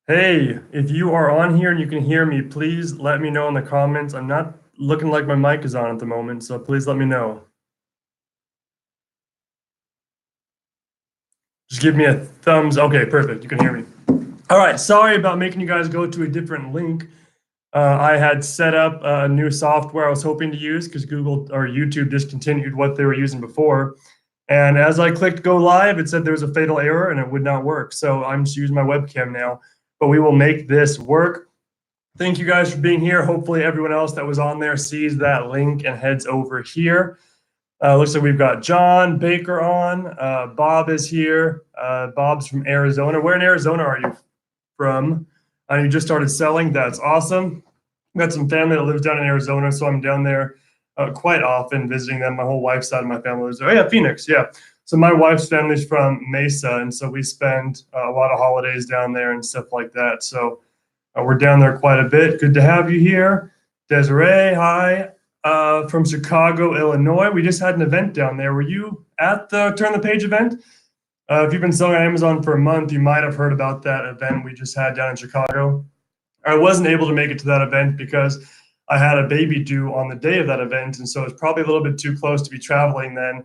Hey, if you are on here and you can hear me, please let me know in the comments. I'm not looking like my mic is on at the moment, so please let me know. Just give me a thumbs. Okay, perfect. You can hear me. All right, sorry about making you guys go to a different link. I had set up a new software I was hoping to use because Google or YouTube discontinued what they were using before. And as I clicked go live, it said there was a fatal error and it would not work. So I'm just using my webcam now, but we will make this work. Thank you guys for being here. Hopefully everyone else that was on there sees that link and heads over here. Looks like we've got John Baker on. Bob is here. Bob's from Arizona. Where in Arizona are you from? You just started selling. That's awesome. I've got some family that lives down in Arizona, so I'm down there quite often visiting them. My whole wife's side of my family lives there. Oh, yeah, Phoenix. Yeah. So my wife's family's from Mesa, and so we spend a lot of holidays down there and stuff like that. So we're down there quite a bit. Good to have you here. Desiree, hi. From Chicago, Illinois. We just had an event down there. Were you at the Turn the Page event? If you've been selling on Amazon for a month, you might have heard about that event we just had down in Chicago. I wasn't able to make it to that event because I had a baby due on the day of that event, and so it's probably a little bit too close to be traveling then.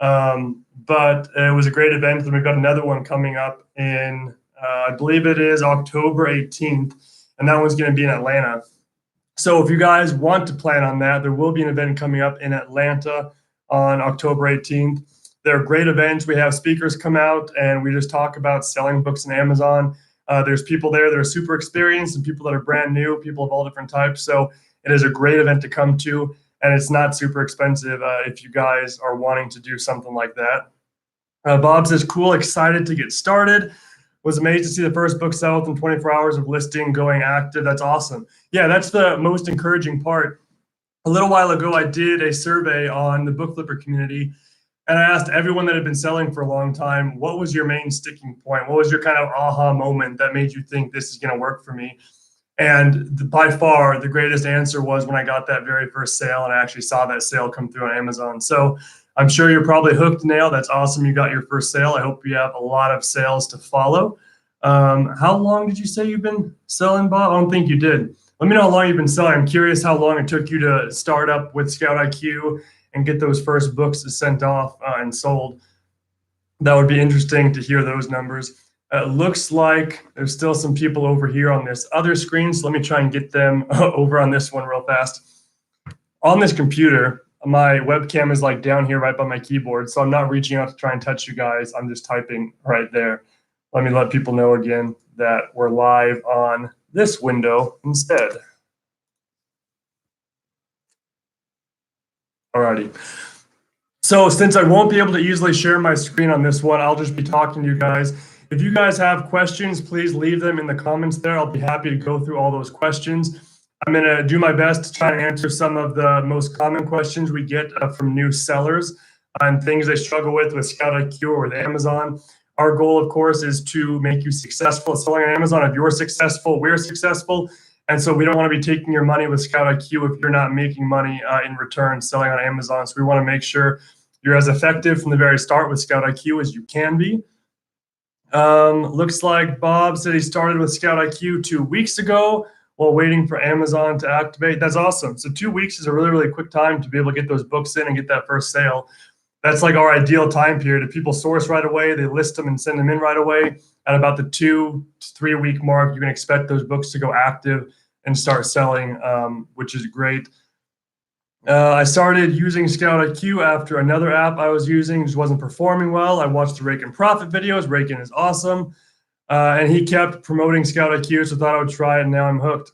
But it was a great event, and we've got another one coming up in, I believe it is October 18th, and that one's going to be in Atlanta. So if you guys want to plan on that, there will be an event coming up in Atlanta on October 18th. They're great events. We have speakers come out and we just talk about selling books on Amazon. There's people there that are super experienced and people that are brand new, people of all different types. So it is a great event to come to, and it's not super expensive if you guys are wanting to do something like that. Bob says, cool, excited to get started. Was amazed to see the first book sell within 24 hours of listing going active. That's awesome. Yeah, that's the most encouraging part. A little while ago, I did a survey on the book flipper community, and I asked everyone that had been selling for a long time, what was your main sticking point? What was your kind of aha moment that made you think this is going to work for me? And by far, the greatest answer was when I got that very first sale and I actually saw that sale come through on Amazon. So I'm sure you're probably hooked now. That's awesome. You got your first sale. I hope you have a lot of sales to follow. How long did you say you've been selling, Bob? I don't think you did. Let me know how long you've been selling. I'm curious how long it took you to start up with ScoutIQ and get those first books sent off and sold. That would be interesting to hear those numbers. It looks like there's still some people over here on this other screen, so let me try and get them over on this one real fast. On this computer, my webcam is like down here right by my keyboard, so I'm not reaching out to try and touch you guys. I'm just typing right there. Let me let people know again that we're live on this window instead. Alrighty. So since I won't be able to easily share my screen on this one, I'll just be talking to you guys. If you guys have questions, please leave them in the comments there. I'll be happy to go through all those questions. I'm going to do my best to try and answer some of the most common questions we get from new sellers and things they struggle with ScoutIQ or with Amazon. Our goal, of course, is to make you successful at selling on Amazon. If you're successful, we're successful. And so we don't want to be taking your money with ScoutIQ if you're not making money in return selling on Amazon. So we want to make sure you're as effective from the very start with ScoutIQ as you can be. Looks like Bob said he started with ScoutIQ 2 weeks ago while waiting for Amazon to activate. That's awesome. So 2 weeks is a really, really quick time to be able to get those books in and get that first sale. That's like our ideal time period. If people source right away, they list them and send them in right away. At about the 2 to 3 week mark, you can expect those books to go active and start selling, which is great. I started using ScoutIQ after another app I was using just wasn't performing well. I watched the Rake and Profit videos. Rakin is awesome. And he kept promoting ScoutIQ, so I thought I would try it, and now I'm hooked.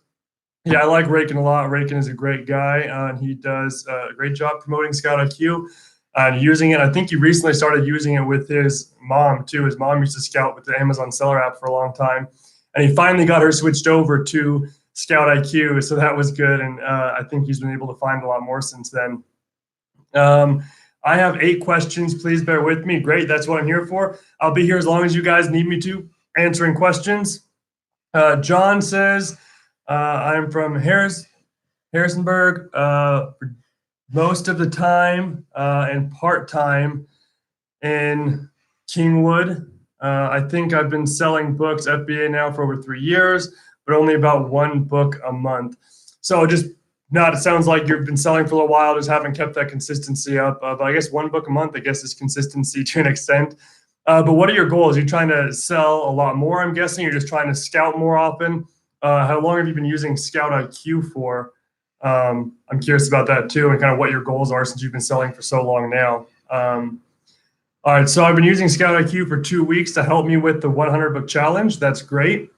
Yeah, I like Rakin a lot. Rakin is a great guy, and he does a great job promoting ScoutIQ and using it. I think he recently started using it with his mom, too. His mom used to scout with the Amazon seller app for a long time, and he finally got her switched over to ScoutIQ, so that was good, and I think he's been able to find a lot more since then. I have 8 questions. Please bear with me. Great, that's what I'm here for. I'll be here as long as you guys need me to, answering questions. John says, I'm from Harrisonburg for most of the time and part-time in Kingwood. I think I've been selling books, FBA now, for over 3 years, but only about 1 book a month. So just not, it sounds like you've been selling for a while, just haven't kept that consistency up. But I guess 1 book a month, I guess, is consistency to an extent. But what are your goals? You're trying to sell a lot more, I'm guessing. You're just trying to scout more often. How long have you been using ScoutIQ for? I'm curious about that too, and kind of what your goals are since you've been selling for so long now. All right, so I've been using ScoutIQ for 2 weeks to help me with the 100 book challenge. That's great.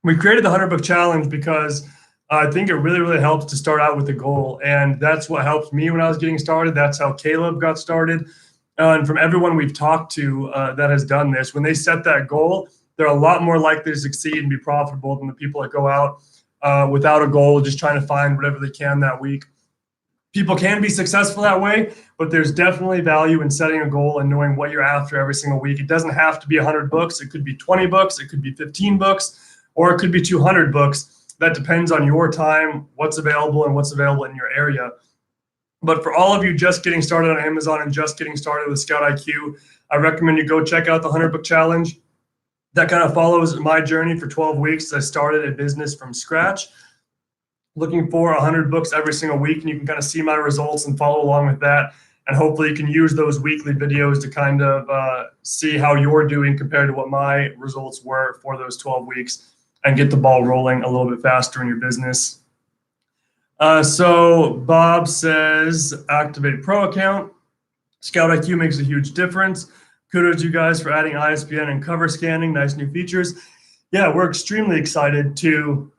We created the 100 book challenge because I think it really, really helps to start out with a goal. And that's what helped me when I was getting started. That's how Caleb got started. And from everyone we've talked to that has done this, when they set that goal, they're a lot more likely to succeed and be profitable than the people that go out without a goal, just trying to find whatever they can that week. People can be successful that way, but there's definitely value in setting a goal and knowing what you're after every single week. It doesn't have to be 100 books. It could be 20 books. It could be 15 books, or it could be 200 books. That depends on your time, what's available, and what's available in your area. But for all of you just getting started on Amazon and just getting started with ScoutIQ, I recommend you go check out the 100 book challenge. That kind of follows my journey for 12 weeks. I started a business from scratch, looking for 100 books every single week, and you can kind of see my results and follow along with that. And hopefully you can use those weekly videos to kind of see how you're doing compared to what my results were for those 12 weeks and get the ball rolling a little bit faster in your business. So Bob says, activate pro account. ScoutIQ makes a huge difference. Kudos to you guys for adding ISBN and cover scanning, nice new features. Yeah, we're extremely excited to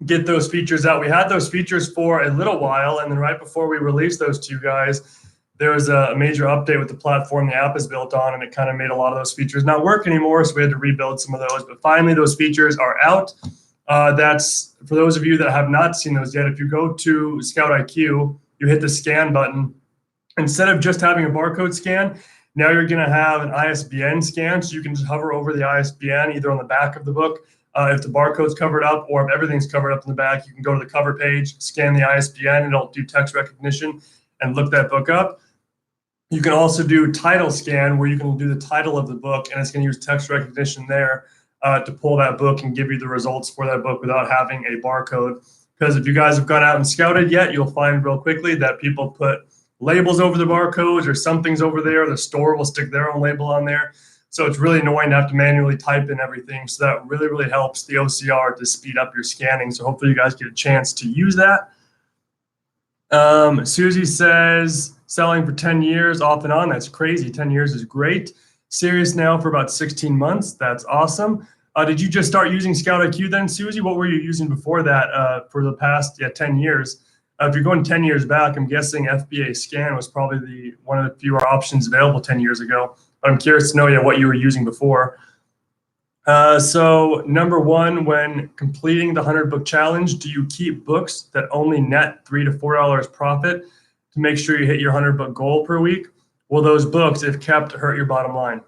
get those features out. We had those features for a little while, and then right before we released those to you guys, there was a major update with the platform the app is built on, and it kind of made a lot of those features not work anymore, so we had to rebuild some of those. But finally, those features are out. That's for those of you that have not seen those yet. If you go to ScoutIQ, you hit the scan button. Instead of just having a barcode scan, now you're going to have an ISBN scan, so you can just hover over the ISBN either on the back of the book if the barcode's covered up, or if everything's covered up in the back. You can go to the cover page, scan the ISBN, and it'll do text recognition and look that book up. You can also do title scan, where you can do the title of the book, and it's going to use text recognition there to pull that book and give you the results for that book without having a barcode. Because if you guys have gone out and scouted yet, you'll find real quickly that people put labels over the barcodes or something's over there. The store will stick their own label on there. So it's really annoying to have to manually type in everything. So that really, really helps the OCR to speed up your scanning. So hopefully you guys get a chance to use that. Susie says, selling for 10 years off and on. That's crazy. 10 years is great. Serious now for about 16 months. That's awesome. Did you just start using ScoutIQ then, Susie? What were you using before that for the past 10 years? If you're going 10 years back, I'm guessing FBA scan was probably one of the fewer options available 10 years ago. But I'm curious to know what you were using before. So number one, when completing the 100 book challenge, do you keep books that only net $3 to $4 profit to make sure you hit your 100 book goal per week? Will those books, if kept, hurt your bottom line?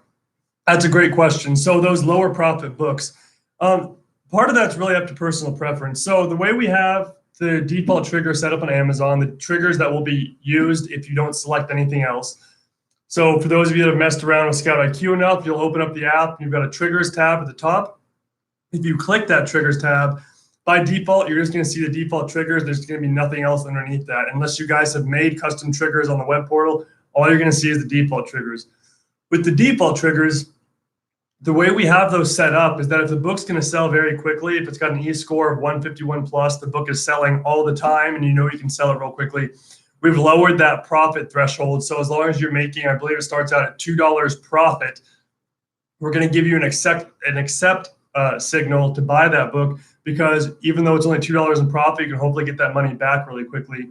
That's a great question. So those lower profit books, part of that's really up to personal preference. So the way we have the default trigger set up on Amazon, the triggers that will be used if you don't select anything else. So for those of you that have messed around with ScoutIQ enough, you'll open up the app and you've got a triggers tab at the top. If you click that triggers tab, by default, you're just going to see the default triggers. There's going to be nothing else underneath that. Unless you guys have made custom triggers on the web portal, all you're going to see is the default triggers. With the default triggers, the way we have those set up is that if the book's going to sell very quickly, if it's got an E-score of 151 plus, the book is selling all the time and you know you can sell it real quickly, we've lowered that profit threshold. So as long as you're making, I believe it starts out at $2 profit, we're going to give you an accept signal to buy that book, because even though it's only $2 in profit, you can hopefully get that money back really quickly.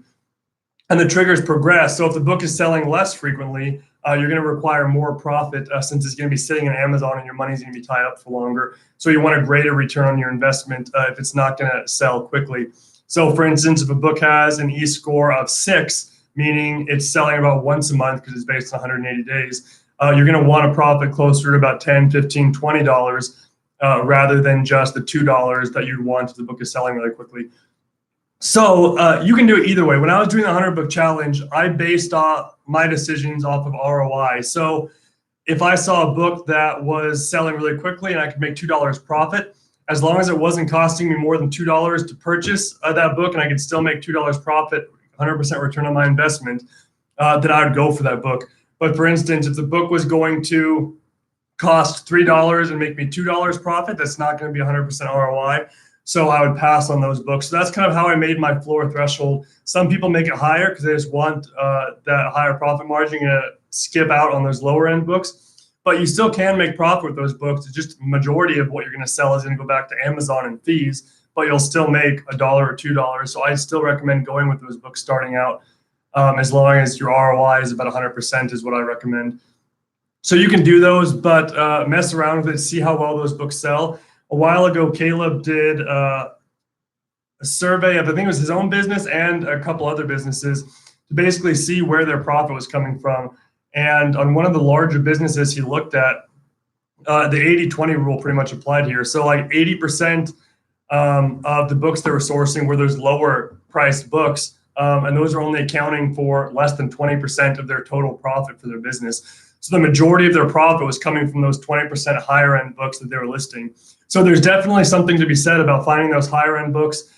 And the triggers progress. So if the book is selling less frequently, you're going to require more profit since it's going to be sitting on Amazon and your money's going to be tied up for longer. So you want a greater return on your investment if it's not going to sell quickly. So for instance, if a book has an E-score of 6, meaning it's selling about once a month because it's based on 180 days, you're going to want a profit closer to about $10, $15, $20 rather than just the $2 that you'd want if the book is selling really quickly. So you can do it either way. When I was doing the 100 book challenge, I based my decisions off of ROI. So if I saw a book that was selling really quickly and I could make $2 profit, as long as it wasn't costing me more than $2 to purchase that book and I could still make $2 profit, 100% return on my investment, then I would go for that book. But for instance, if the book was going to cost $3 and make me $2 profit, that's not going to be 100% ROI. So I would pass on those books. So that's kind of how I made my floor threshold. Some people make it higher because they just want that higher profit margin to skip out on those lower end books. But you still can make profit with those books. It's just majority of what you're going to sell is going to go back to Amazon and fees, but you'll still make $1 or $2. So I still recommend going with those books starting out, as long as your ROI is about 100% is what I recommend. So you can do those, but mess around with it, see how well those books sell. A while ago, Caleb did a survey of, I think it was his own business and a couple other businesses, to basically see where their profit was coming from. And on one of the larger businesses he looked at, the 80-20 rule pretty much applied here. So like 80% of the books they were sourcing were those lower priced books. And those are only accounting for less than 20% of their total profit for their business. So the majority of their profit was coming from those 20% higher end books that they were listing. So there's definitely something to be said about finding those higher end books.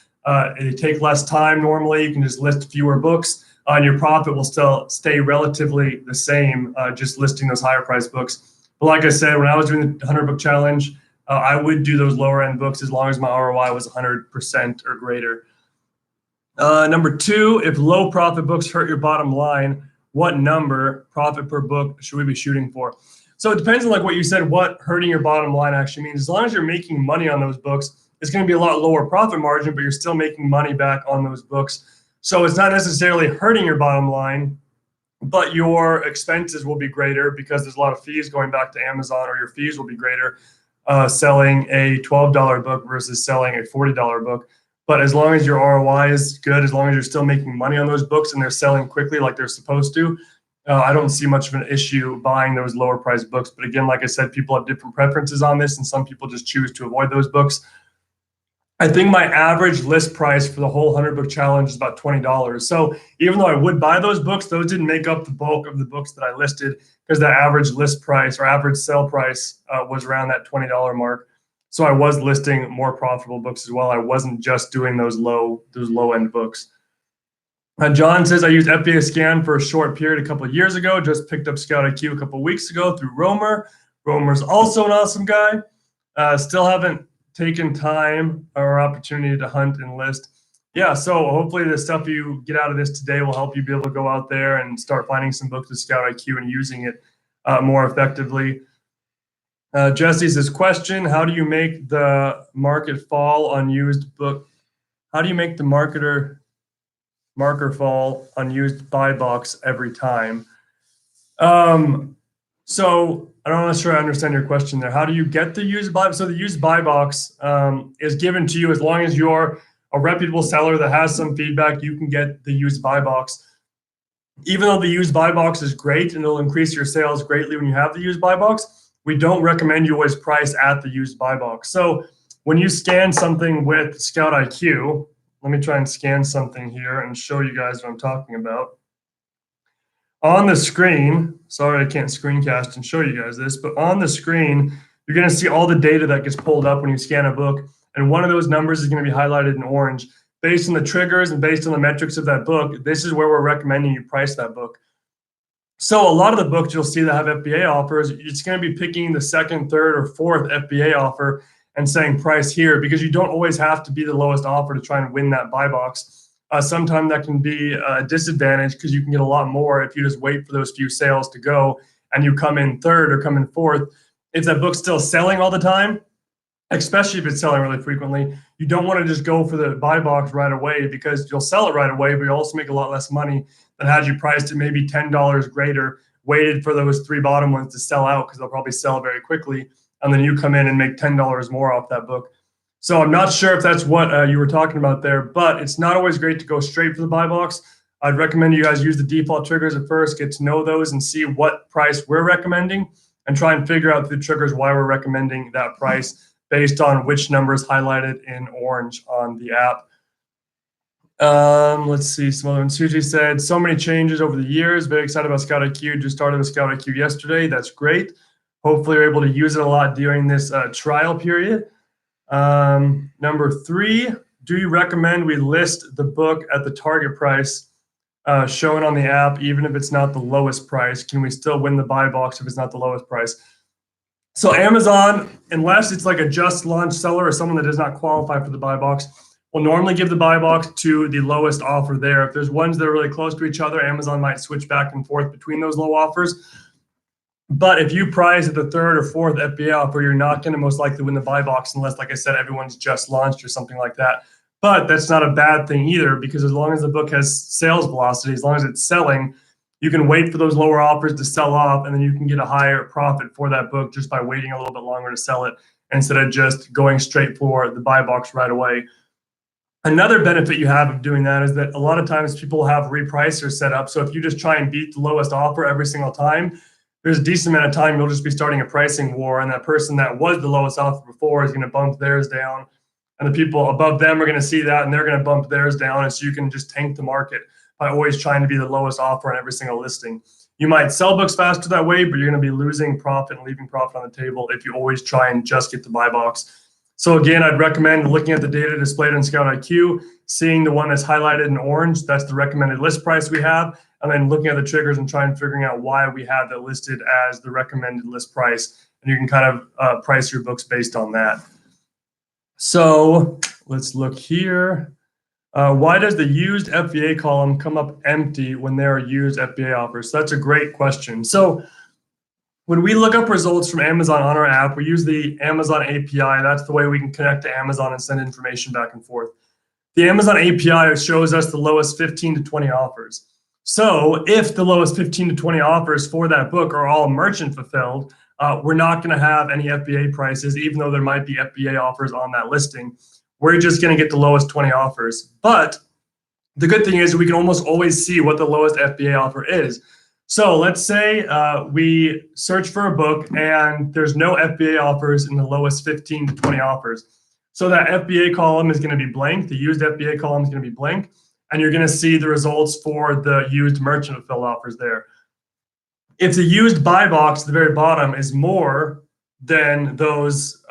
They take less time normally. You can just list fewer books, and your profit will still stay relatively the same, just listing those higher priced books. But like I said, when I was doing the 100 book challenge, I would do those lower end books as long as my ROI was 100% or greater. Number 2, if low profit books hurt your bottom line, what number profit per book should we be shooting for? So it depends on like what you said, what hurting your bottom line actually means. As long as you're making money on those books, it's going to be a lot lower profit margin, but you're still making money back on those books. So it's not necessarily hurting your bottom line, but your expenses will be greater because there's a lot of fees going back to Amazon, or your fees will be greater selling a $12 book versus selling a $40 book. But as long as your ROI is good, as long as you're still making money on those books and they're selling quickly like they're supposed to, I don't see much of an issue buying those lower priced books. But again, like I said, people have different preferences on this, and some people just choose to avoid those books. I think my average list price for the whole 100 book challenge is about $20. So even though I would buy those books, those didn't make up the bulk of the books that I listed, because the average list price or average sale price was around that $20 mark. So I was listing more profitable books as well. I wasn't just doing those low end books. John says, I used FBA Scan for a short period a couple of years ago. Just picked up ScoutIQ a couple of weeks ago through Romer. Romer's also an awesome guy. Still haven't taken time or opportunity to hunt and list. Yeah, so hopefully the stuff you get out of this today will help you be able to go out there and start finding some books with ScoutIQ and using it more effectively. Jesse says, question, how do you make the market fall on used book? How do you make the marker fall on used buy box every time? So I'm not sure I understand your question there. How do you get the used buy? So the used buy box is given to you as long as you're a reputable seller that has some feedback. You can get the used buy box. Even though the used buy box is great and it'll increase your sales greatly when you have the used buy box, we don't recommend you always price at the used buy box. So when you scan something with ScoutIQ, let me try and scan something here and show you guys what I'm talking about. On the screen, sorry I can't screencast and show you guys this, but on the screen, you're going to see all the data that gets pulled up when you scan a book. And one of those numbers is going to be highlighted in orange. Based on the triggers and based on the metrics of that book, this is where we're recommending you price that book. So a lot of the books you'll see that have FBA offers, it's going to be picking the second, third, or fourth FBA offer and saying price here, because you don't always have to be the lowest offer to try and win that buy box. Sometimes that can be a disadvantage because you can get a lot more if you just wait for those few sales to go and you come in third or come in fourth. If that book's still selling all the time, especially if it's selling really frequently, you don't want to just go for the buy box right away, because you'll sell it right away, but you also make a lot less money than had you priced it maybe $10 greater, waited for those 3 bottom ones to sell out because they'll probably sell very quickly, and then you come in and make $10 more off that book. So I'm not sure if that's what you were talking about there, but it's not always great to go straight for the buy box. I'd recommend you guys use the default triggers at first, get to know those and see what price we're recommending, and try and figure out the triggers why we're recommending that price based on which number is highlighted in orange on the app. Let's see, some other ones. Suji said, so many changes over the years. Very excited about ScoutIQ. Just started with ScoutIQ yesterday. That's great. Hopefully you're able to use it a lot during this trial period. Number 3, do you recommend we list the book at the target price shown on the app, even if it's not the lowest price? Can we still win the buy box if it's not the lowest price? So Amazon, unless it's like a just launched seller or someone that does not qualify for the buy box, will normally give the buy box to the lowest offer there. If there's ones that are really close to each other, Amazon might switch back and forth between those low offers. But if you price at the 3rd or 4th FBA offer, you're not going to most likely win the buy box unless, like I said, everyone's just launched or something like that. But that's not a bad thing either, because as long as the book has sales velocity, as long as it's selling, you can wait for those lower offers to sell off, and then you can get a higher profit for that book just by waiting a little bit longer to sell it instead of just going straight for the buy box right away. Another benefit you have of doing that is that a lot of times people have repricers set up. So if you just try and beat the lowest offer every single time, there's a decent amount of time you'll just be starting a pricing war, and that person that was the lowest offer before is going to bump theirs down, and the people above them are going to see that and they're going to bump theirs down, and so you can just tank the market by always trying to be the lowest offer on every single listing. You might sell books faster that way, but you're going to be losing profit and leaving profit on the table if you always try and just get the buy box. So again, I'd recommend looking at the data displayed on ScoutIQ, seeing the one that's highlighted in orange, that's the recommended list price we have, and then looking at the triggers and trying figuring out why we have that listed as the recommended list price. And you can kind of price your books based on that. So let's look here. Why does the used FBA column come up empty when there are used FBA offers? So that's a great question. So when we look up results from Amazon on our app, we use the Amazon API. That's the way we can connect to Amazon and send information back and forth. The Amazon API shows us the lowest 15 to 20 offers. So if the lowest 15 to 20 offers for that book are all merchant fulfilled, we're not going to have any FBA prices, even though there might be FBA offers on that listing. We're just going to get the lowest 20 offers. But the good thing is we can almost always see what the lowest FBA offer is. So let's say we search for a book and there's no FBA offers in the lowest 15 to 20 offers. So that FBA column is going to be blank. The used FBA column is going to be blank. And you're going to see the results for the used merchant fulfilled offers there. If the used buy box at the very bottom is more than those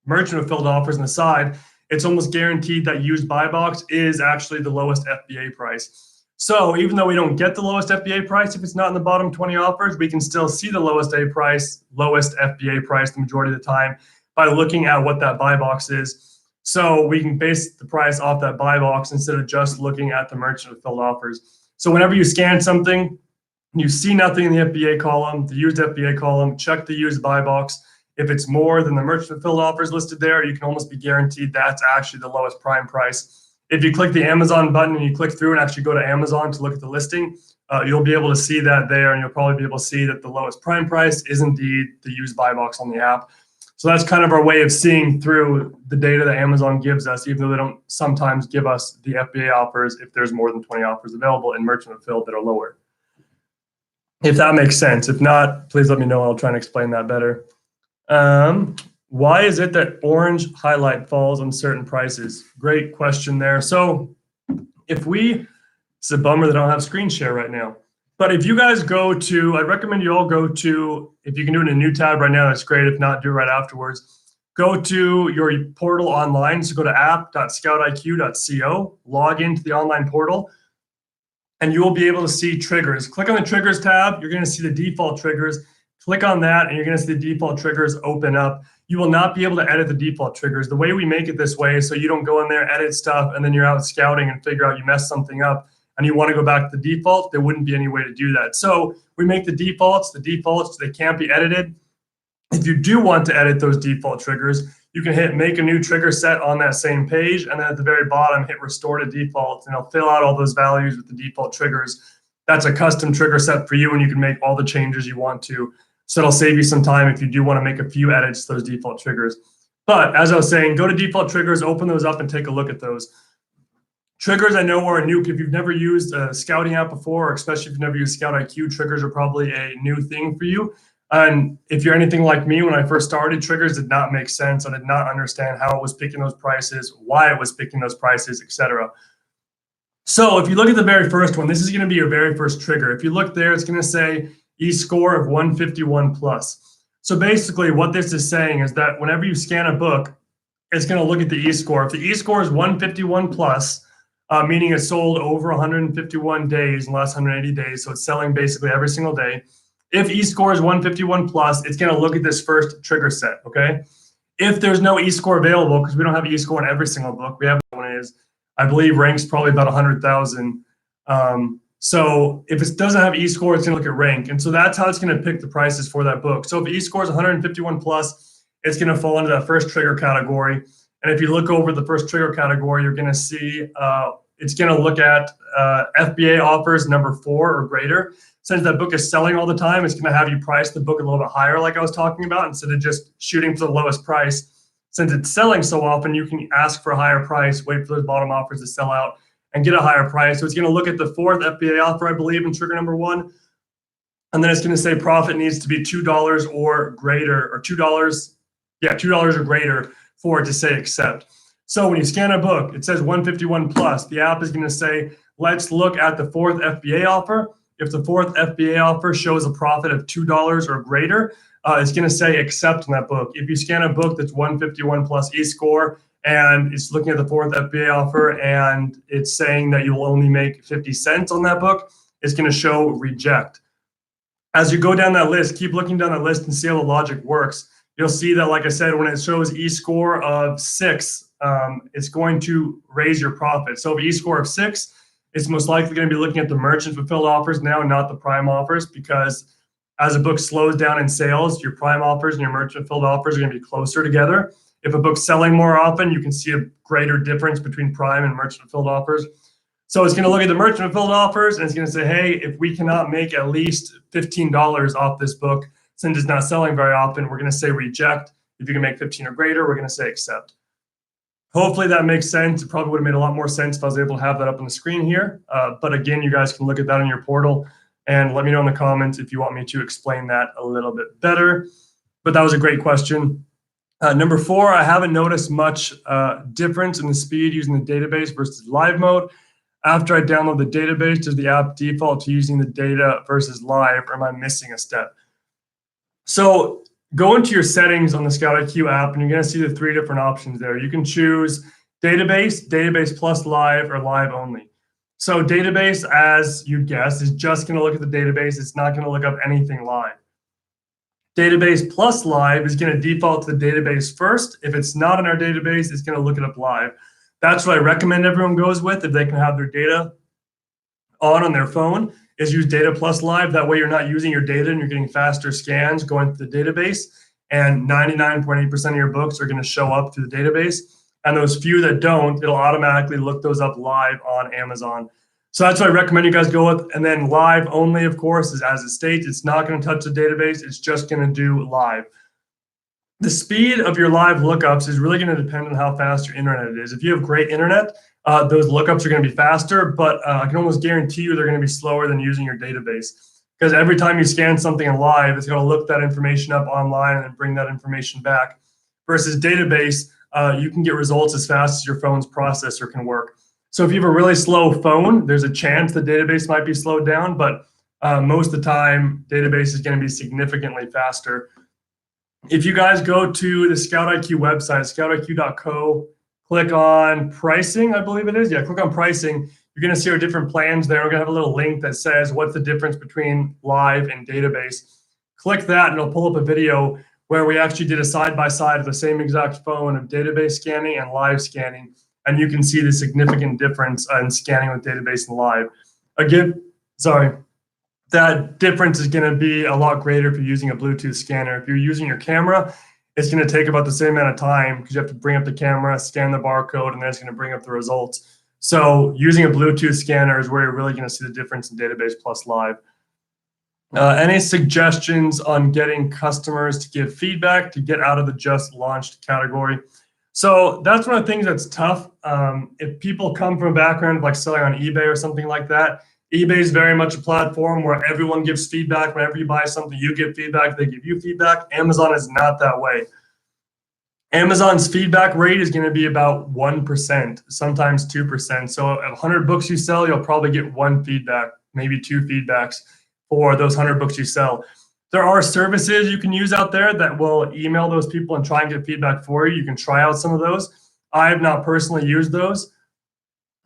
merchant fulfilled offers on the side, it's almost guaranteed that used buy box is actually the lowest FBA price. So even though we don't get the lowest FBA price if it's not in the bottom 20 offers, we can still see the lowest FBA price the majority of the time by looking at what that buy box is. So we can base the price off that buy box instead of just looking at the merchant fulfilled offers. So whenever you scan something, you see nothing in the FBA column, the used FBA column, check the used buy box. If it's more than the merchant fulfilled offers listed there, you can almost be guaranteed that's actually the lowest prime price. If you click the Amazon button and you click through and actually go to Amazon to look at the listing, you'll be able to see that there, and you'll probably be able to see that the lowest prime price is indeed the used buy box on the app. So that's kind of our way of seeing through the data that Amazon gives us, even though they don't sometimes give us the FBA offers if there's more than 20 offers available in merchant fulfilled that are lower. If that makes sense. If not, please let me know. I'll try and explain that better. Why is it that orange highlight falls on certain prices? Great question there. So it's a bummer that I don't have screen share right now. But if you guys I'd recommend you all go to, if you can do it in a new tab right now, that's great. If not, do it right afterwards. Go to your portal online. So go to app.scoutiq.co, log into the online portal, and you will be able to see triggers. Click on the triggers tab. You're going to see the default triggers. Click on that, and you're going to see the default triggers open up. You will not be able to edit the default triggers. The way we make it this way is so you don't go in there, edit stuff, and then you're out scouting and figure out you messed something up and you want to go back to the default. There wouldn't be any way to do that. So we make the defaults, they can't be edited. If you do want to edit those default triggers, you can hit make a new trigger set on that same page, and then at the very bottom, hit restore to default, and it'll fill out all those values with the default triggers. That's a custom trigger set for you, and you can make all the changes you want to. So it'll save you some time if you do want to make a few edits to those default triggers. But as I was saying, go to default triggers, open those up, and take a look at those. Triggers I know are new. If you've never used a scouting app before, or especially if you've never used ScoutIQ, triggers are probably a new thing for you. And if you're anything like me, when I first started, triggers did not make sense. I did not understand how it was picking those prices, why it was picking those prices, etc. So if you look at the very first one, this is going to be your very first trigger. If you look there, it's going to say e-score of 151 plus. So basically what this is saying is that whenever you scan a book, it's going to look at the e-score. If the e-score is 151 plus, meaning it's sold over 151 days in the last 180 days, so it's selling basically every single day. If e-score is 151 plus, it's going to look at this first trigger set, okay? If there's no e-score available, because we don't have e-score in every single book, we have one is, I believe, ranks probably about 100,000. So if it doesn't have e-score, it's going to look at rank. And so that's how it's going to pick the prices for that book. So if e-score is 151 plus, it's going to fall into that first trigger category. And if you look over the first trigger category, you're going to see it's going to look at FBA offers number 4 or greater. Since that book is selling all the time, it's going to have you price the book a little bit higher, like I was talking about, instead of just shooting for the lowest price. Since it's selling so often, you can ask for a higher price, wait for those bottom offers to sell out, and get a higher price. So it's going to look at the 4th FBA offer, I believe, in trigger number 1. And then it's going to say profit needs to be $2 or greater, or $2, yeah, $2 or greater for it to say accept. So when you scan a book, it says 151 plus. The app is going to say, let's look at the 4th FBA offer. If the 4th FBA offer shows a profit of $2 or greater, it's going to say accept in that book. If you scan a book that's 151 plus e-score and it's looking at the 4th FBA offer and it's saying that you'll only make 50 cents on that book, it's going to show reject. As you go down that list, keep looking down that list and see how the logic works. You'll see that, like I said, when it shows e-score of 6, it's going to raise your profit. So if e-score of 6, it's most likely going to be looking at the merchant fulfilled offers now, not the prime offers, because as a book slows down in sales, your prime offers and your merchant fulfilled offers are going to be closer together. If a book's selling more often, you can see a greater difference between prime and merchant fulfilled offers. So it's going to look at the merchant fulfilled offers and it's going to say, hey, if we cannot make at least $15 off this book, since it's not selling very often, we're going to say reject. If you can make 15 or greater, we're going to say accept. Hopefully that makes sense. It probably would have made a lot more sense if I was able to have that up on the screen here. But again, you guys can look at that in your portal and let me know in the comments if you want me to explain that a little bit better. But that was a great question. Number 4, I haven't noticed much difference in the speed using the database versus live mode. After I download the database, does the app default to using the data versus live, or am I missing a step? So go into your settings on the ScoutIQ app, and you're going to see the 3 different options there. You can choose database, database plus live, or live only. So database, as you'd guess, is just going to look at the database. It's not going to look up anything live. Database plus live is going to default to the database first. If it's not in our database, it's going to look it up live. That's what I recommend everyone goes with if they can have their data on their phone, is use data plus live. That way you're not using your data and you're getting faster scans going through the database, and 99.8% of your books are going to show up through the database. And those few that don't, it'll automatically look those up live on Amazon. So that's what I recommend you guys go with. And then live only, of course, is as it states, it's not going to touch the database. It's just going to do live. The speed of your live lookups is really going to depend on how fast your internet is. If you have great internet, those lookups are going to be faster, but I can almost guarantee you they're going to be slower than using your database. Because every time you scan something in live, it's going to look that information up online and then bring that information back. Versus database, you can get results as fast as your phone's processor can work. So if you have a really slow phone, there's a chance the database might be slowed down, but most of the time, database is going to be significantly faster. If you guys go to the ScoutIQ website, scoutiq.co, click on pricing, I believe it is. Yeah, click on pricing. You're going to see our different plans there. We're going to have a little link that says what's the difference between live and database. Click that and it'll pull up a video where we actually did a side-by-side of the same exact phone of database scanning and live scanning. And you can see the significant difference in scanning with database and live. Again, sorry. That difference is going to be a lot greater if you're using a Bluetooth scanner. If you're using your camera, it's going to take about the same amount of time because you have to bring up the camera, scan the barcode, and then it's going to bring up the results. So using a Bluetooth scanner is where you're really going to see the difference in database plus live. Any suggestions on getting customers to give feedback to get out of the just launched category? So that's one of the things that's tough. If people come from a background of like selling on eBay or something like that, eBay is very much a platform where everyone gives feedback. Whenever you buy something, you give feedback, they give you feedback. Amazon is not that way. Amazon's feedback rate is going to be about 1%, sometimes 2%. So at 100 books you sell, you'll probably get one feedback, maybe two feedbacks for those 100 books you sell. There are services you can use out there that will email those people and try and get feedback for you. You can try out some of those. I have not personally used those,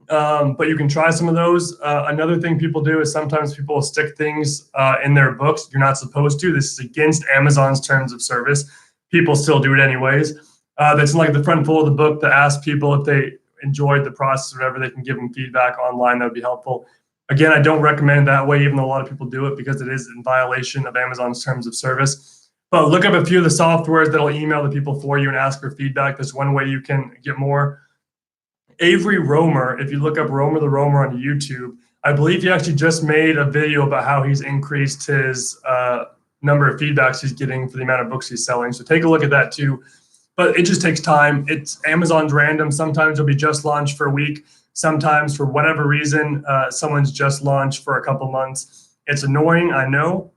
but you can try some of those. Another thing people do is sometimes people will stick things in their books you're not supposed to. This is against Amazon's terms of service. People still do it anyways. That's like the front full of the book that asks people if they enjoyed the process or whatever. They can give them feedback online. That would be helpful. Again, I don't recommend that way, even though a lot of people do it, because it is in violation of Amazon's terms of service. But look up a few of the softwares that'll email the people for you and ask for feedback. That's one way you can get more. Avery Romer, if you look up Romer the Romer on YouTube, I believe he actually just made a video about how he's increased his number of feedbacks he's getting for the amount of books he's selling. So take a look at that too. But it just takes time. It's Amazon's random. Sometimes it'll be just launched for a week. Sometimes for whatever reason, someone's just launched for a couple months. It's annoying, I know,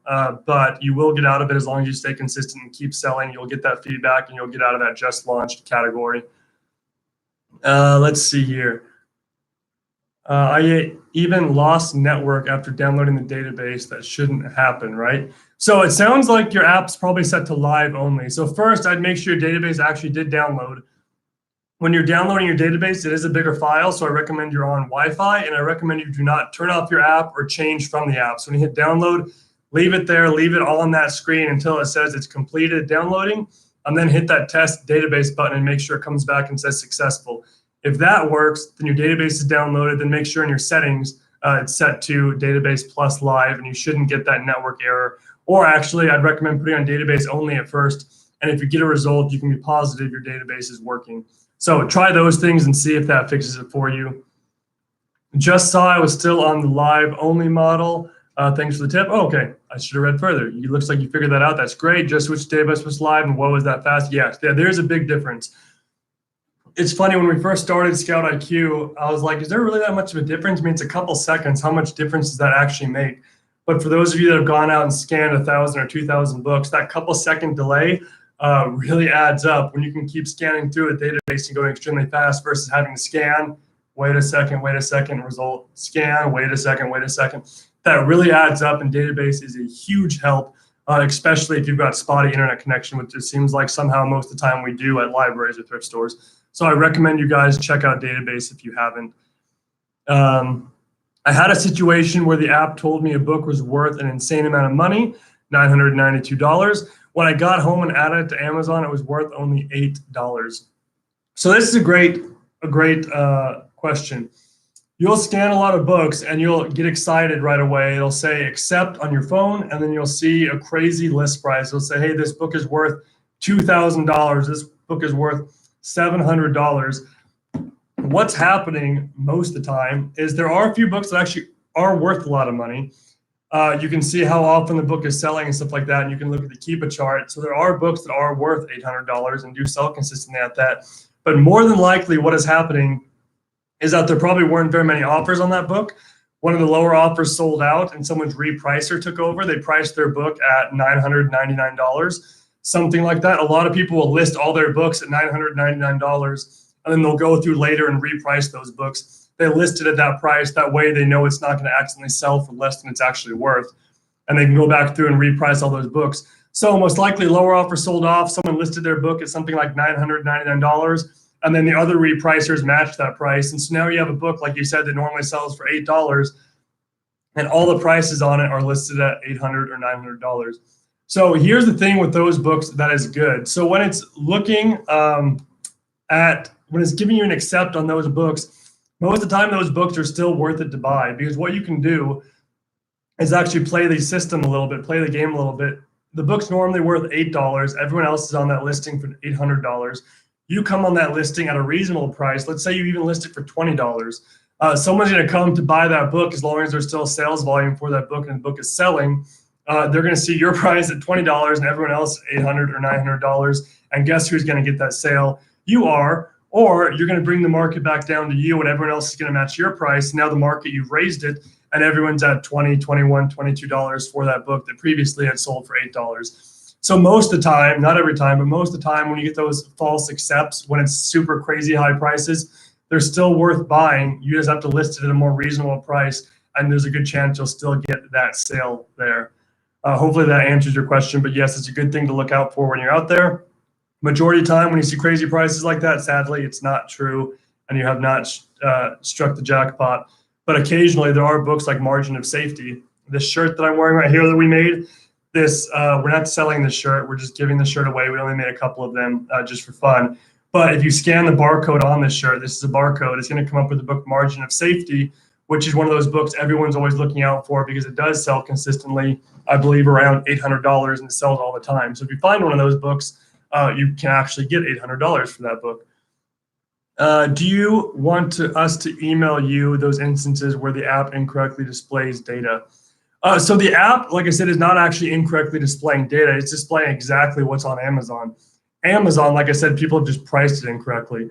but you will get out of it as long as you stay consistent and keep selling. You'll get that feedback and you'll get out of that just launched category. Let's see here. I even lost network after downloading the database. That shouldn't happen, right? So it sounds like your app's probably set to live only. So first, I'd make sure your database actually did download. When you're downloading your database, it is a bigger file, so I recommend you're on Wi-Fi, and I recommend you do not turn off your app or change from the app. So when you hit download, leave it there, leave it all on that screen until it says it's completed downloading, and then hit that test database button and make sure it comes back and says successful. If that works, then your database is downloaded. Then make sure in your settings it's set to database plus live, and you shouldn't get that network error. Or actually, I'd recommend putting on database only at first. And if you get a result, you can be positive your database is working. So try those things and see if that fixes it for you. Just saw I was still on the live only model. Thanks for the tip. Oh, okay, I should have read further. It looks like you figured that out. That's great. Just switch database was live, and whoa, is that fast? Yes, there's a big difference. It's funny, when we first started ScoutIQ, I was like, is there really that much of a difference? I mean, it's a couple seconds. How much difference does that actually make? But for those of you that have gone out and scanned 1,000 or 2,000 books, that couple second delay really adds up when you can keep scanning through a database and going extremely fast versus having to scan, wait a second, result, scan, wait a second. That really adds up, and database is a huge help, especially if you've got spotty internet connection, which it seems like somehow most of the time we do at libraries or thrift stores. So I recommend you guys check out database if you haven't. I had a situation where the app told me a book was worth an insane amount of money, $992. When I got home and added it to Amazon, it was worth only $8. So this is a great question. You'll scan a lot of books and you'll get excited right away. It'll say accept on your phone, and then you'll see a crazy list price. It'll say, hey, this book is worth $2,000. This book is worth $700. What's happening most of the time is there are a few books that actually are worth a lot of money. You can see how often the book is selling and stuff like that, and you can look at the Keepa chart. So there are books that are worth $800 and do sell consistently at that. But more than likely what is happening is that there probably weren't very many offers on that book. One of the lower offers sold out and someone's repricer took over. They priced their book at $999. Something like that. A lot of people will list all their books at $999, and then they'll go through later and reprice those books. They listed at that price. That way they know it's not going to accidentally sell for less than it's actually worth, and they can go back through and reprice all those books. So most likely lower offer sold off. Someone listed their book at something like $999, and then the other repricers matched that price. And so now you have a book, like you said, that normally sells for $8, and all the prices on it are listed at $800 or $900. So here's the thing with those books that is good. So when it's looking when it's giving you an accept on those books, most of the time those books are still worth it to buy, because what you can do is actually play the system a little bit, play the game a little bit. The book's normally worth $8. Everyone else is on that listing for $800. You come on that listing at a reasonable price. Let's say you even list it for $20. Someone's going to come to buy that book as long as there's still sales volume for that book and the book is selling. They're going to see your price at $20 and everyone else $800 or $900. And guess who's going to get that sale? You are. Or you're going to bring the market back down to you and everyone else is going to match your price. Now the market, you've raised it, and everyone's at $20, $21, $22 for that book that previously had sold for $8. So most of the time, not every time, but most of the time when you get those false accepts, when it's super crazy high prices, they're still worth buying. You just have to list it at a more reasonable price, and there's a good chance you'll still get that sale there. Hopefully that answers your question, but yes, it's a good thing to look out for when you're out there. Majority of the time when you see crazy prices like that, sadly, it's not true, and you have not struck the jackpot. But occasionally there are books like Margin of Safety. This shirt that I'm wearing right here that we made, we're not selling this shirt, we're just giving the shirt away. We only made a couple of them just for fun. But if you scan the barcode on this shirt, this is a barcode, it's going to come up with the book Margin of Safety, which is one of those books everyone's always looking out for because it does sell consistently, I believe around $800, and it sells all the time. So if you find one of those books, you can actually get $800 for that book. Do you want us to email you those instances where the app incorrectly displays data? So the app, like I said, is not actually incorrectly displaying data. It's displaying exactly what's on Amazon. Amazon, like I said, people have just priced it incorrectly.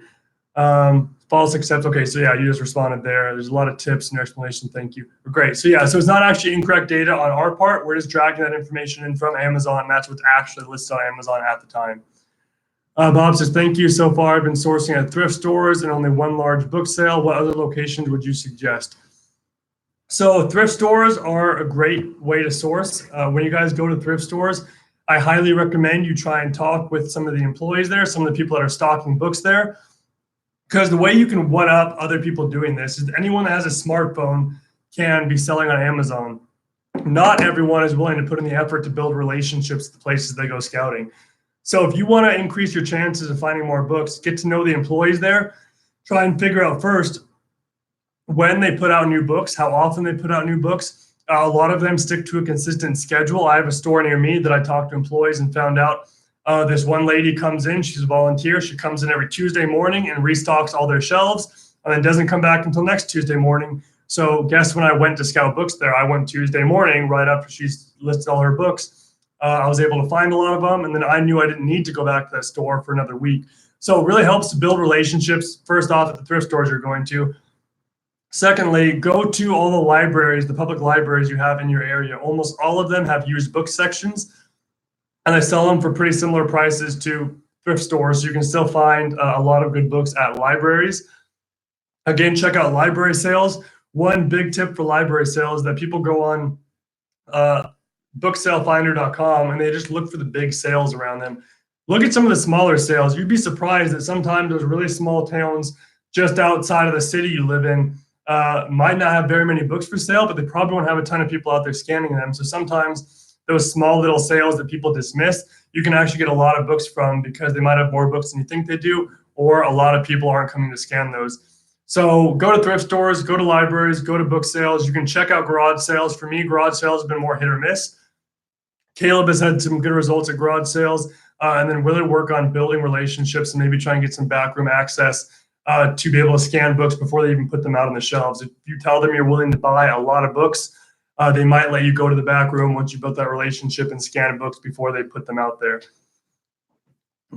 False accepts. Okay, so yeah, you just responded there. There's a lot of tips and your explanation. Thank you. Great. So yeah, so it's not actually incorrect data on our part. We're just dragging that information in from Amazon, and that's what's actually listed on Amazon at the time. Bob says, thank you. So far, I've been sourcing at thrift stores and only one large book sale. What other locations would you suggest? So thrift stores are a great way to source. When you guys go to thrift stores, I highly recommend you try and talk with some of the employees there, some of the people that are stocking books there. Because the way you can one-up other people doing this is anyone that has a smartphone can be selling on Amazon. Not everyone is willing to put in the effort to build relationships at the places they go scouting. So if you want to increase your chances of finding more books, get to know the employees there, try and figure out first when they put out new books, how often they put out new books. A lot of them stick to a consistent schedule. I have a store near me that I talked to employees and found out this one lady comes in, she's a volunteer. She comes in every Tuesday morning and restocks all their shelves and then doesn't come back until next Tuesday morning. So guess when I went to scout books there, I went Tuesday morning right after she's listed all her books. I was able to find a lot of them, and then I knew I didn't need to go back to that store for another week. So it really helps to build relationships, first off, at the thrift stores you're going to. Secondly, go to all the libraries, the public libraries you have in your area. Almost all of them have used book sections, and they sell them for pretty similar prices to thrift stores. So you can still find a lot of good books at libraries. Again, check out library sales. One big tip for library sales is that people go on booksalefinder.com and they just look for the big sales around them. Look at some of the smaller sales. You'd be surprised that sometimes those really small towns just outside of the city you live in might not have very many books for sale, but they probably won't have a ton of people out there scanning them. So sometimes those small little sales that people dismiss, you can actually get a lot of books from because they might have more books than you think they do, or a lot of people aren't coming to scan those. So go to thrift stores, go to libraries, go to book sales. You can check out garage sales. For me, garage sales have been more hit or miss. Caleb has had some good results at garage sales, and then really work on building relationships and maybe try and get some backroom access to be able to scan books before they even put them out on the shelves. If you tell them you're willing to buy a lot of books, they might let you go to the back room once you built that relationship and scan books before they put them out there.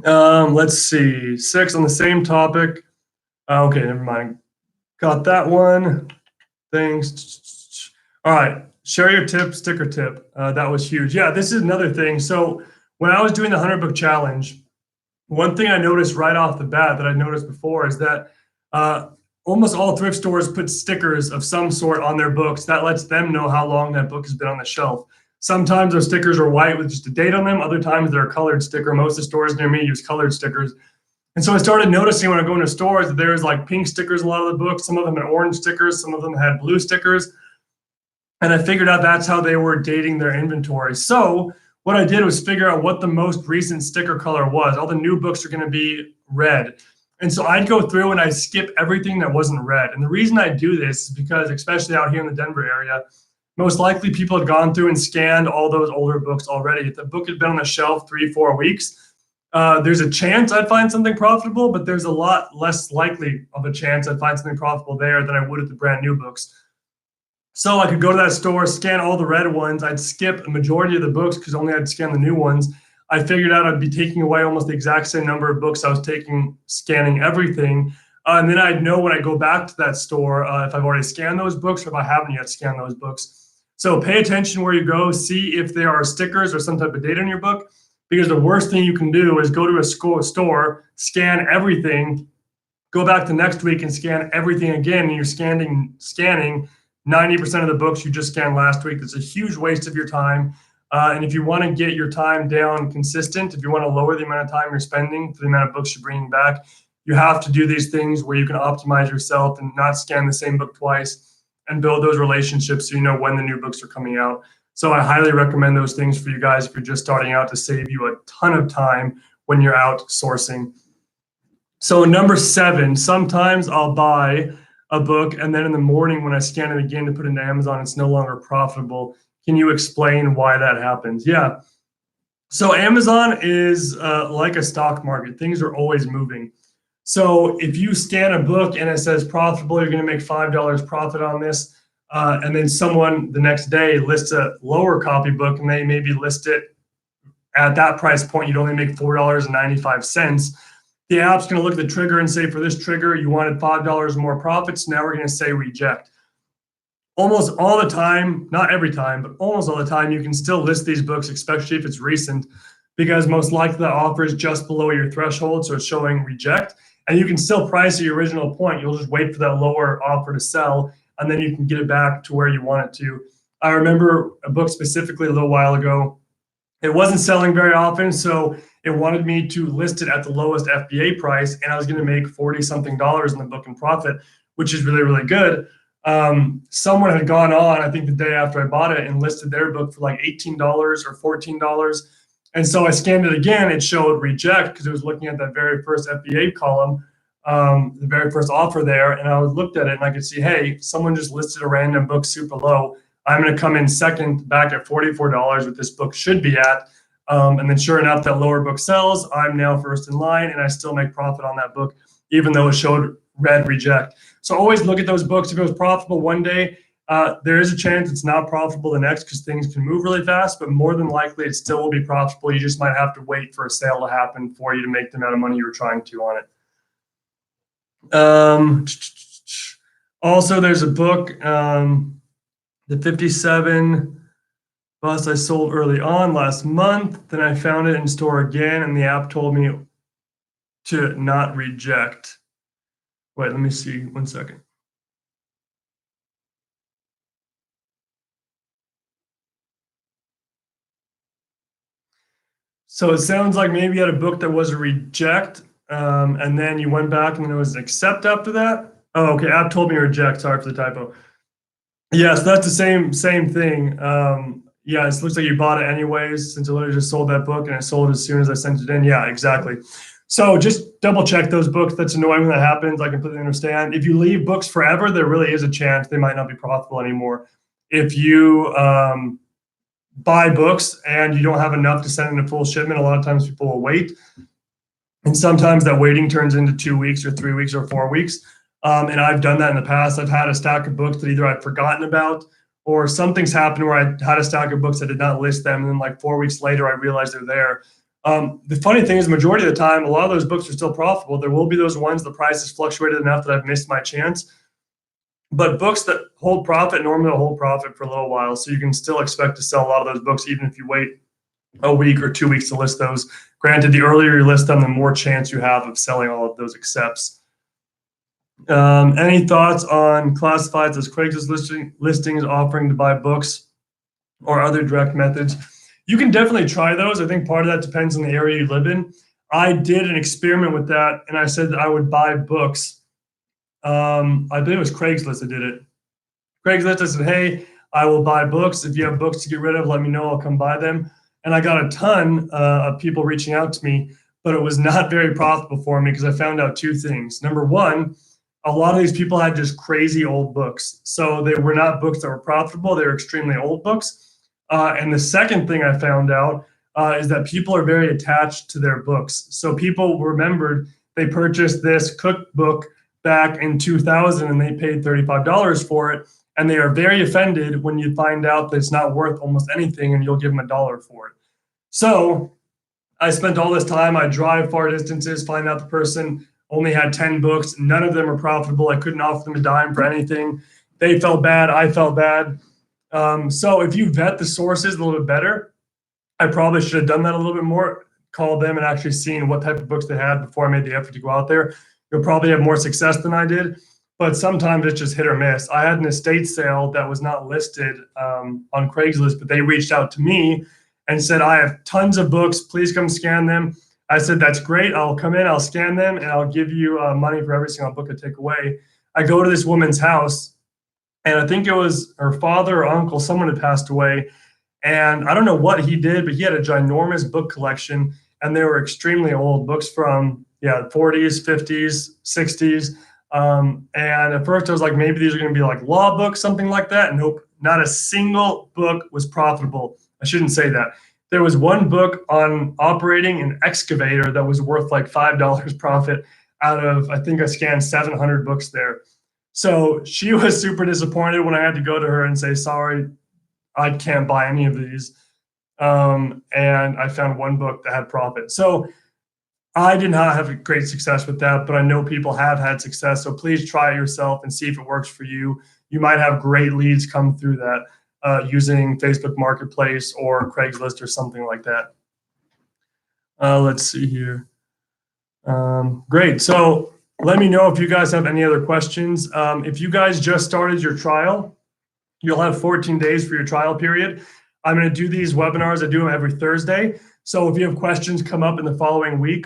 Let's see, 6 on the same topic. Okay, never mind. Got that one. Thanks. All right. Share your tip, sticker tip. That was huge. Yeah, this is another thing. So when I was doing the 100 book challenge, one thing I noticed right off the bat that I noticed before is that almost all thrift stores put stickers of some sort on their books. That lets them know how long that book has been on the shelf. Sometimes those stickers are white with just a date on them. Other times they're a colored sticker. Most of the stores near me use colored stickers. And so I started noticing when I go into stores that there's like pink stickers, a lot of the books. Some of them had orange stickers. Some of them had blue stickers. And I figured out that's how they were dating their inventory. So what I did was figure out what the most recent sticker color was. All the new books are going to be red. And so I'd go through and I'd skip everything that wasn't red. And the reason I do this is because, especially out here in the Denver area, most likely people had gone through and scanned all those older books already. If the book had been on the shelf 3-4 weeks, there's a chance I'd find something profitable, but there's a lot less likely of a chance I'd find something profitable there than I would at the brand new books. So I could go to that store, scan all the red ones. I'd skip a majority of the books because only I'd scan the new ones. I figured out I'd be taking away almost the exact same number of books I was taking, scanning everything. And then I'd know when I go back to that store if I've already scanned those books or if I haven't yet scanned those books. So pay attention where you go, see if there are stickers or some type of date on your book. because the worst thing you can do is go to a store, scan everything, go back to next week and scan everything again, and you're scanning 90% of the books you just scanned last week. It's a huge waste of your time. And if you want to get your time down consistent, if you want to lower the amount of time you're spending for the amount of books you're bringing back, you have to do these things where you can optimize yourself and not scan the same book twice and build those relationships so you know when the new books are coming out. So I highly recommend those things for you guys if you're just starting out, to save you a ton of time when you're out sourcing. So number 7, sometimes I'll buy a book and then in the morning when I scan it again to put it into Amazon, it's no longer profitable. Can you explain why that happens? Yeah. So Amazon is like a stock market. Things are always moving. So if you scan a book and it says profitable, you're going to make $5 profit on this. And then someone the next day lists a lower copy book and they maybe list it at that price point, you'd only make $4.95. The app's going to look at the trigger and say, for this trigger, you wanted $5 more profits. Now we're going to say reject. Almost all the time, not every time, but almost all the time, you can still list these books, especially if it's recent, because most likely the offer is just below your threshold, so it's showing reject. And you can still price at your original point. You'll just wait for that lower offer to sell, and then you can get it back to where you want it to. I remember a book specifically a little while ago. It wasn't selling very often, so it wanted me to list it at the lowest FBA price, and I was going to make 40-something dollars in the book in profit, which is really, really good. Someone had gone on, I think the day after I bought it, and listed their book for like $18 or $14. And so I scanned it again. It showed reject because it was looking at that very first FBA column, the very first offer there. And I looked at it and I could see, hey, someone just listed a random book super low. I'm going to come in second back at $44, what this book should be at. And then sure enough, that lower book sells. I'm now first in line and I still make profit on that book, even though it showed red reject. So always look at those books. If it was profitable one day, there is a chance it's not profitable the next because things can move really fast, but more than likely it still will be profitable. You just might have to wait for a sale to happen for you to make the amount of money you were trying to on it. Also, there's a book, the 57 bus I sold early on last month. Then I found it in store again, and the app told me to not reject. Wait, let me see 1 second. So it sounds like maybe you had a book that was a reject, and then you went back and then it was an accept after that. Oh, okay. App told me to reject. Sorry for the typo. Yes, that's the same thing. Yeah, it looks like you bought it anyways, since I literally just sold that book and I sold it as soon as I sent it in. Yeah, exactly. So just double check those books. That's annoying when that happens. I completely understand. If you leave books forever, there really is a chance they might not be profitable anymore. If you buy books and you don't have enough to send in a full shipment, a lot of times people will wait. And sometimes that waiting turns into 2 weeks or 3 weeks or 4 weeks. And I've done that in the past. I've had a stack of books that either I'd forgotten about or something's happened where I had a stack of books, I did not list them. And then like 4 weeks later, I realized they're there. The funny thing is, the majority of the time, a lot of those books are still profitable. There will be those ones the price has fluctuated enough that I've missed my chance. But books that hold profit normally will hold profit for a little while. So you can still expect to sell a lot of those books, even if you wait a week or 2 weeks to list those. Granted, the earlier you list them, the more chance you have of selling all of those accepts. Any thoughts on classifieds as Craigslist listings offering to buy books or other direct methods? You can definitely try those. I think part of that depends on the area you live in. I did an experiment with that, and I said that I would buy books. I believe it was Craigslist that did it. Craigslist, I said, hey, I will buy books. If you have books to get rid of, let me know. I'll come buy them. And I got a ton of people reaching out to me, but it was not very profitable for me because I found out 2 things. Number one, a lot of these people had just crazy old books. So they were not books that were profitable. They were extremely old books. And the second thing I found out is that people are very attached to their books. So people remembered they purchased this cookbook back in 2000 and they paid $35 for it. And they are very offended when you find out that it's not worth almost anything and you'll give them $1 for it. So I spent all this time, I drive far distances, find out the person only had 10 books. None of them are profitable. I couldn't offer them a dime for anything. They felt bad. I felt bad. So if you vet the sources a little bit better, I probably should have done that a little bit more, called them and actually seen what type of books they had before I made the effort to go out there. You'll probably have more success than I did, but sometimes it's just hit or miss. I had an estate sale that was not listed on Craigslist, but they reached out to me and said, I have tons of books, please come scan them. I said, that's great, I'll come in, I'll scan them, and I'll give you money for every single book I take away. I go to this woman's house, and I think it was her father or uncle, someone had passed away, and I don't know what he did, but he had a ginormous book collection, and they were extremely old books from 40s, 50s, 60s. And at first I was like, maybe these are going to be like law books, something like that. Nope, not a single book was profitable. I shouldn't say that. There was one book on operating an excavator that was worth like $5 profit out of, I think I scanned 700 books there. So she was super disappointed when I had to go to her and say, sorry, I can't buy any of these. And I found one book that had profit. So I did not have great success with that, but I know people have had success. So please try it yourself and see if it works for you. You might have great leads come through that using Facebook Marketplace or Craigslist or something like that. Let's see here. Great. So let me know if you guys have any other questions. If you guys just started your trial, you'll have 14 days for your trial period. I'm going to do these webinars. I do them every Thursday. So if you have questions come up in the following week,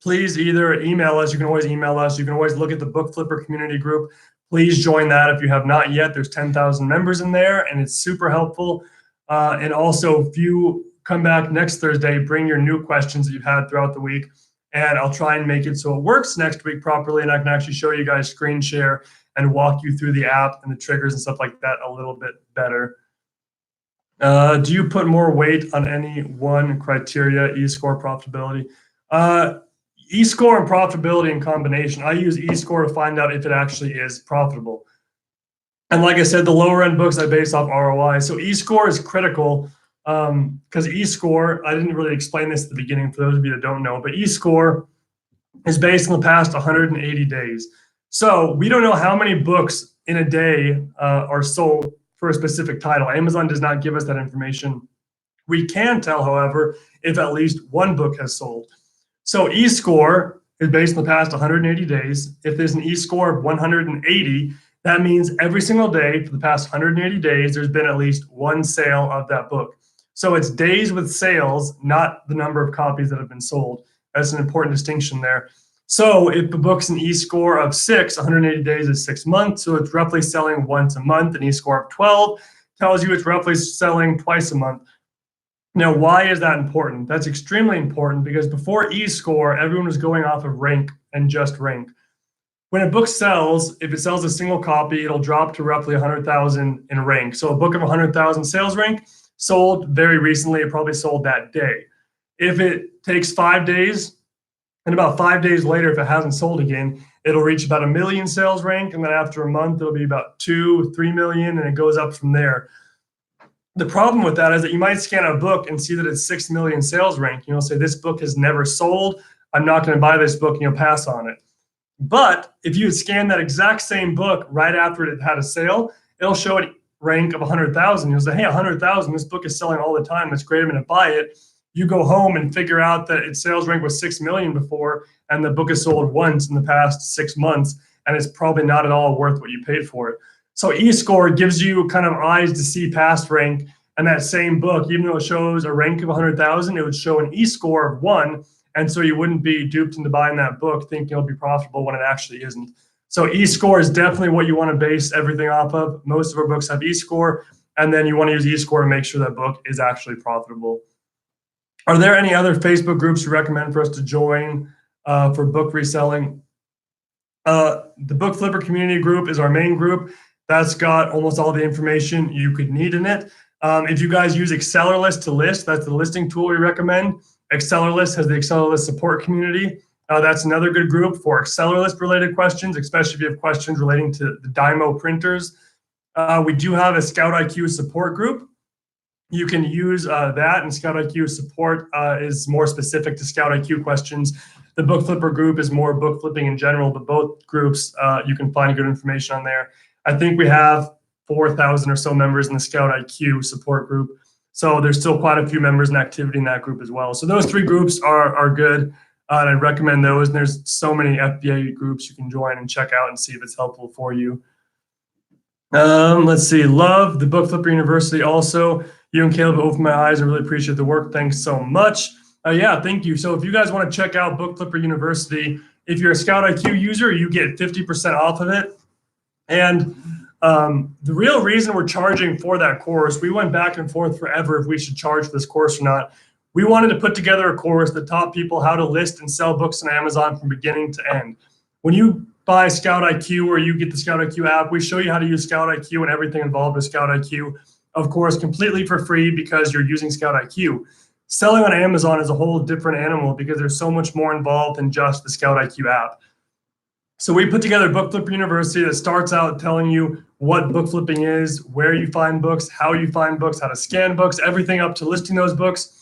please either email us. You can always email us. You can always look at the Book Flipper community group. Please join that if you have not yet. There's 10,000 members in there, and it's super helpful. And also, if you come back next Thursday, bring your new questions that you've had throughout the week, and I'll try and make it so it works next week properly, and I can actually show you guys screen share and walk you through the app and the triggers and stuff like that a little bit better. Do you put more weight on any one criteria, eScore, profitability? eScore and profitability in combination. I use eScore to find out if it actually is profitable. And like I said, the lower end books I base off ROI. So eScore is critical because eScore, I didn't really explain this at the beginning for those of you that don't know, but eScore is based on the past 180 days. So we don't know how many books in a day are sold for a specific title. Amazon does not give us that information. We can tell, however, if at least one book has sold. So eScore is based on the past 180 days. If there's an eScore of 180, that means every single day for the past 180 days, there's been at least one sale of that book. So it's days with sales, not the number of copies that have been sold. That's an important distinction there. So if the book's an eScore of 6, 180 days is 6 months. So it's roughly selling once a month. An eScore of 12 tells you it's roughly selling twice a month. Now, why is that important? That's extremely important because before eScore, everyone was going off of rank and just rank. When a book sells, if it sells a single copy, it'll drop to roughly 100,000 in rank. So a book of 100,000 sales rank sold very recently, it probably sold that day. If it takes 5 days, and about 5 days later, if it hasn't sold again, it'll reach about 1 million sales rank. And then after a month, it'll be about 2, 3 million, and it goes up from there. The problem with that is that you might scan a book and see that it's 6 million sales rank. You'll say, this book has never sold. I'm not going to buy this book, and you'll pass on it. But if you scan that exact same book right after it had a sale, it'll show a rank of 100,000. You'll say, hey, 100,000, this book is selling all the time. It's great. I'm going to buy it. You go home and figure out that its sales rank was 6 million before, and the book has sold once in the past 6 months, and it's probably not at all worth what you paid for it. So eScore gives you kind of eyes to see past rank, and that same book, even though it shows a rank of 100,000, it would show an eScore of 1, and so you wouldn't be duped into buying that book thinking it'll be profitable when it actually isn't. So eScore is definitely what you want to base everything off of. Most of our books have eScore, and then you want to use eScore to make sure that book is actually profitable. Are there any other Facebook groups you recommend for us to join for book reselling? The Book Flipper community group is our main group. That's got almost all the information you could need in it. If you guys use Accelerlist to list, that's the listing tool we recommend. Accelerlist has the Accelerlist support community. That's another good group for Accelerlist related questions, especially if you have questions relating to the Dymo printers. We do have a ScoutIQ support group. You can use that, and ScoutIQ support is more specific to ScoutIQ questions. The Book Flipper group is more book flipping in general, but both groups, you can find good information on there. I think we have 4,000 or so members in the ScoutIQ support group. So there's still quite a few members and activity in that group as well. So those 3 groups are good. And I'd recommend those. And there's so many FBA groups you can join and check out and see if it's helpful for you. Let's see. Love the Book Flipper University. Also, you and Caleb opened my eyes. I really appreciate the work. Thanks so much. Yeah, thank you. So if you guys want to check out Book Flipper University, if you're a ScoutIQ user, you get 50% off of it. And the real reason we're charging for that course, we went back and forth forever if we should charge for this course or not. We wanted to put together a course that taught people how to list and sell books on Amazon from beginning to end. When you buy ScoutIQ or you get the ScoutIQ app, we show you how to use ScoutIQ and everything involved with ScoutIQ, of course, completely for free because you're using ScoutIQ. Selling on Amazon is a whole different animal because there's so much more involved than just the ScoutIQ app. So we put together Book Flipper University that starts out telling you what book flipping is, where you find books, how you find books, how to scan books, everything up to listing those books,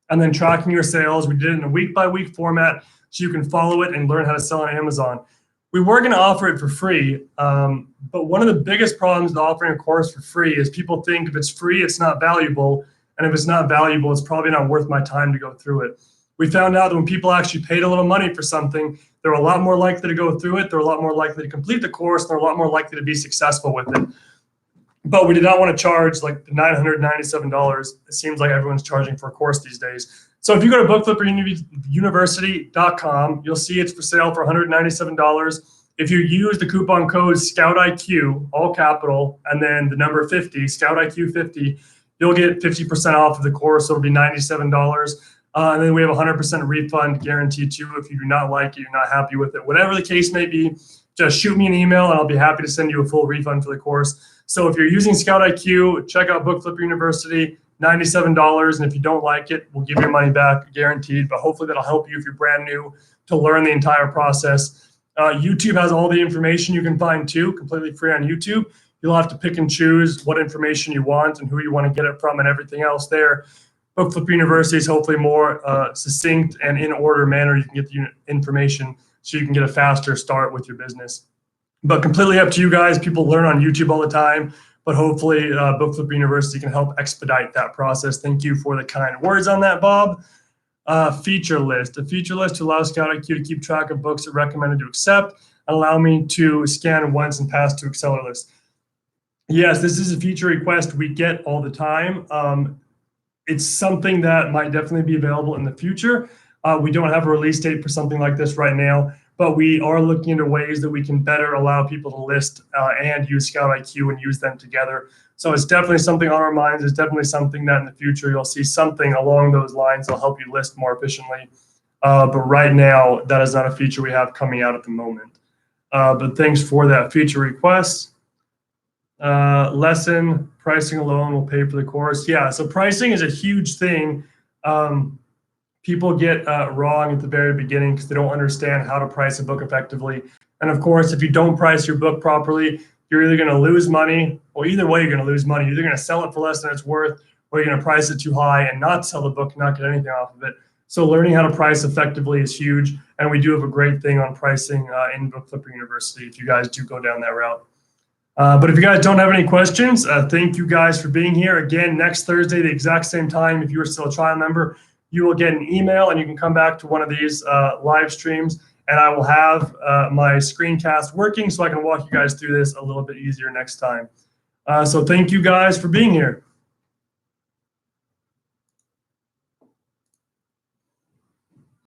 and then tracking your sales. We did it in a week-by-week format so you can follow it and learn how to sell on Amazon. We were going to offer it for free, but one of the biggest problems with offering a course for free is people think if it's free, it's not valuable, and if it's not valuable, it's probably not worth my time to go through it. We found out that when people actually paid a little money for something, they're a lot more likely to go through it, they're a lot more likely to complete the course, they're a lot more likely to be successful with it. But we did not want to charge like $997. It seems like everyone's charging for a course these days. So if you go to bookflipperuniversity.com, you'll see it's for sale for $197. If you use the coupon code ScoutIQ, all capital, and then the number 50, ScoutIQ 50, you'll get 50% off of the course. So it'll be $97. And then we have a 100% refund guaranteed too. If you do not like it, you're not happy with it, whatever the case may be, just shoot me an email and I'll be happy to send you a full refund for the course. So if you're using ScoutIQ, check out Book Flipper University, $97. And if you don't like it, we'll give your money back, guaranteed. But hopefully that'll help you if you're brand new to learn the entire process. YouTube has all the information you can find too, completely free on YouTube. You'll have to pick and choose what information you want and who you want to get it from and everything else there. Book Flipper University is hopefully more succinct and in order manner you can get the information so you can get a faster start with your business. But completely up to you guys. People learn on YouTube all the time, but hopefully Book Flipper University can help expedite that process. Thank you for the kind words on that, Bob. Feature list. A feature list to allow ScoutIQ to keep track of books it recommended to accept and allow me to scan once and pass to Accelerlist. Yes, this is a feature request we get all the time. It's something that might definitely be available in the future. We don't have a release date for something like this right now, but we are looking into ways that we can better allow people to list and use ScoutIQ and use them together. So it's definitely something on our minds. It's definitely something that in the future you'll see something along those lines that'll help you list more efficiently. But right now, that is not a feature we have coming out at the moment. But thanks for that feature request. Lesson, pricing alone will pay for the course. Yeah, so pricing is a huge thing. People get wrong at the very beginning because they don't understand how to price a book effectively. And of course, if you don't price your book properly, you're either going to lose money, or either way, you're going to lose money. You're either going to sell it for less than it's worth, or you're going to price it too high and not sell the book and not get anything off of it. So learning how to price effectively is huge. And we do have a great thing on pricing in Book Flipper University if you guys do go down that route. But if you guys don't have any questions, thank you guys for being here. Again, next Thursday, the exact same time, if you are still a trial member, you will get an email and you can come back to one of these live streams and I will have my screencast working so I can walk you guys through this a little bit easier next time. So thank you guys for being here.